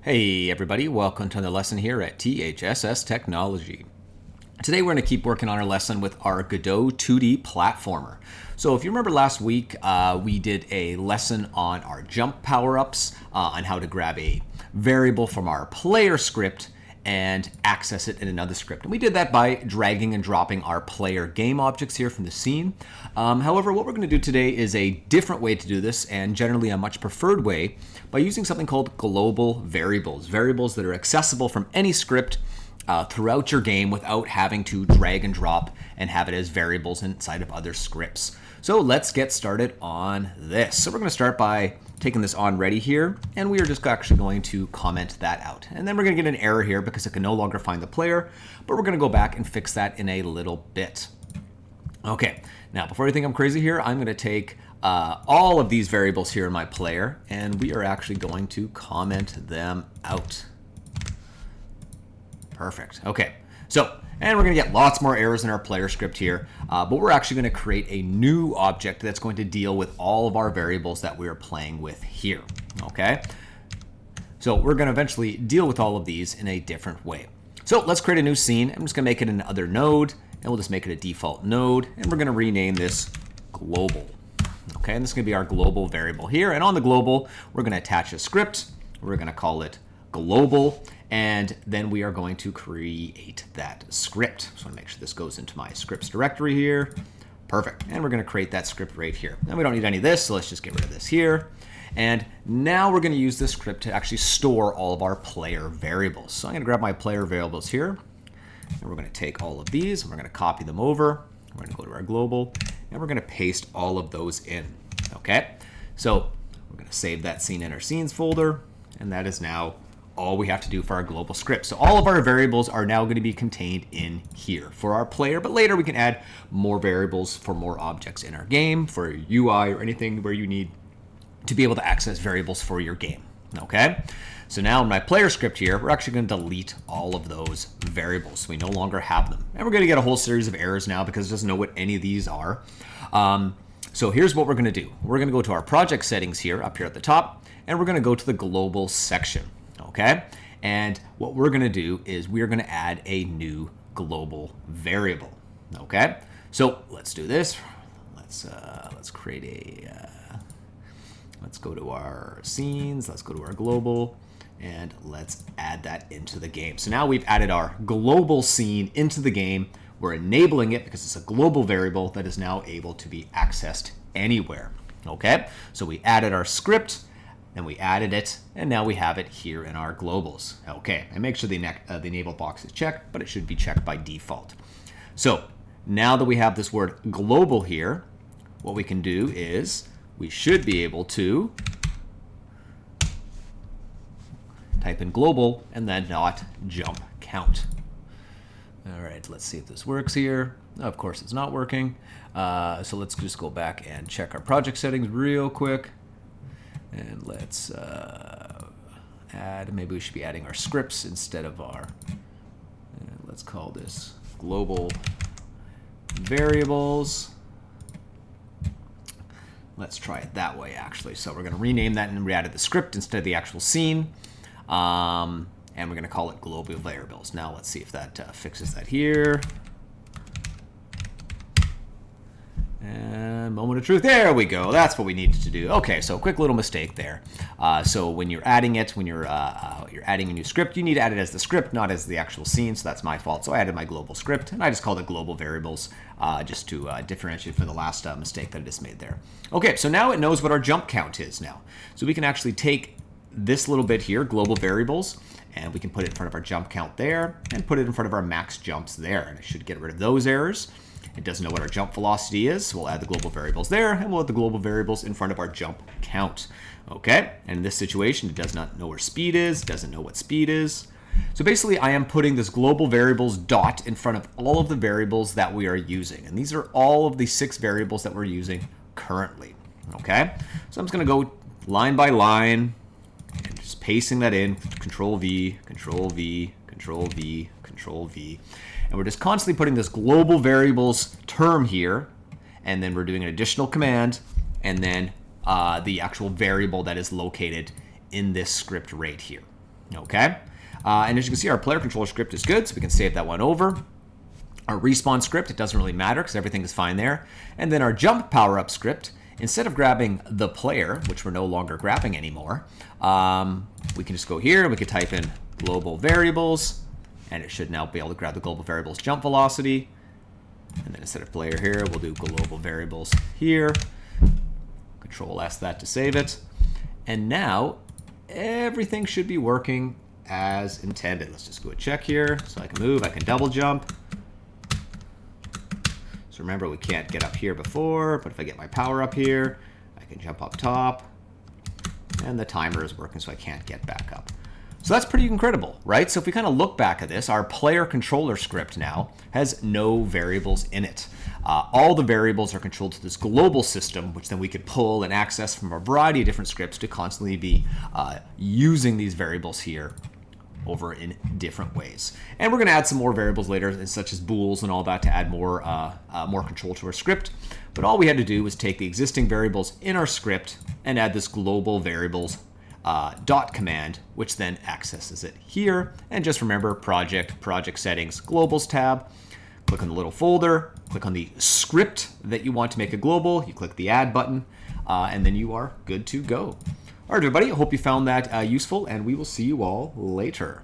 Hey everybody, welcome to another lesson here at THSS Technology. Today we're going to keep working on our lesson with our Godot 2D platformer. So if you remember last week, we did a lesson on our jump power-ups, on how to grab a variable from our player script and access it in another script. And we did that by dragging and dropping our player game objects here from the scene. However, what we're going to do today is a different way to do this, and generally a much preferred way, by using something called global variables. Variables that are accessible from any script throughout your game without having to drag and drop and have it as variables inside of other scripts. So let's get started on this. So we're going to start by taking this on ready here, and we are just actually going to comment that out. And then we're going to get an error here because it can no longer find the player, but we're going to go back and fix that in a little bit. Okay, now before you think I'm crazy here, I'm going to take all of these variables here in my player, and we are actually going to comment them out. Perfect. Okay, so, and we're going to get lots more errors in our player script here, but we're actually going to create a new object that's going to deal with all of our variables that we're playing with here. Okay, so we're going to eventually deal with all of these in a different way. So let's create a new scene. I'm just going to make it an other node, and we'll just make it a default node, and we're going to rename this global. Okay, and this is going to be our global variable here, and on the global, we're going to attach a script. We're going to call it global, and then we are going to create that script. So I want to make sure this goes into my scripts directory here. Perfect. And we're going to create that script right here. And we don't need any of this, so let's just get rid of this here. And now we're going to use this script to actually store all of our player variables. So I'm going to grab my player variables here, and we're going to take all of these, and we're going to copy them over. We're going to go to our global, and we're going to paste all of those in. Okay? So we're going to save that scene in our scenes folder, and that is now all we have to do for our global script. So all of our variables are now going to be contained in here for our player, but later we can add more variables for more objects in our game, for UI or anything where you need to be able to access variables for your game. Okay? So now in my player script here, we're actually going to delete all of those variables. So we no longer have them. And we're going to get a whole series of errors now because it doesn't know what any of these are. So here's what we're going to do. We're going to go to our project settings here, up here at the top, and we're going to go to the global section. Okay, and what we're going to do is we're going to add a new global variable. Okay, so let's do this. Let's create a. Let's go to our scenes. Let's go to our global, and let's add that into the game. So now we've added our global scene into the game. We're enabling it because it's a global variable that is now able to be accessed anywhere. Okay, so we added our script. Then we added it, and now we have it here in our globals. Okay, and make sure the enable box is checked, but it should be checked by default. So now that we have this word global here, what we can do is we should be able to type in global and then not jump count. All right, let's see if this works here. Of course, it's not working. So let's just go back and check our project settings real quick. And let's add, maybe we should be adding our scripts instead of our, let's call this global variables. Let's try it that way, actually. So we're going to rename that, and we added the script instead of the actual scene. And we're going to call it global variables. Now let's see if that fixes that here. And moment of truth, there we go. That's what we needed to do. Okay, so quick little mistake there. So when you're adding it, when you're adding a new script, you need to add it as the script, not as the actual scene. So that's my fault. So I added my global script, and I just called it global variables just to differentiate from the last mistake that I just made there. Okay, so now it knows what our jump count is now. So we can actually take this little bit here, global variables, and we can put it in front of our jump count there, and put it in front of our max jumps there. And I should get rid of those errors. It doesn't know what our jump velocity is, so we'll add the global variables there, and we'll add the global variables in front of our jump count. Okay, and in this situation, it does not know where speed is, doesn't know what speed is. So basically, I am putting this global variables dot in front of all of the variables that we are using. And these are all of the 6 variables that we're using currently. Okay, so I'm just going to go line by line, and just pasting that in, Control V, Control V, Control V, Control V. And we're just constantly putting this global variables term here, and then we're doing an additional command, and then the actual variable that is located in this script right here. Okay. And as you can see, our player controller script is good, so we can save that one over. Our respawn script, it doesn't really matter because everything is fine there. And then our jump power up script, instead of grabbing the player, which we're no longer grabbing anymore, we can just go here and we can type in global variables, and it should now be able to grab the global variables jump velocity. And then instead of player here, we'll do global variables here. Control S that to save it. And now everything should be working as intended. Let's just go and check here. So I can move, I can double jump. So remember, we can't get up here before, but if I get my power up here, I can jump up top. And the timer is working, so I can't get back up. So that's pretty incredible, right? So if we kind of look back at this, our player controller script now has no variables in it. All the variables are controlled to this global system, which then we could pull and access from a variety of different scripts to constantly be using these variables here over in different ways. And we're going to add some more variables later, such as bools and all that, to add more control to our script. But all we had to do was take the existing variables in our script and add this global variables dot command, which then accesses it here. And just remember, project settings, globals tab. Click on the little folder, click on the script that you want to make a global, you click the add button, and then you are good to go. All right, everybody, I hope you found that useful, and we will see you all later.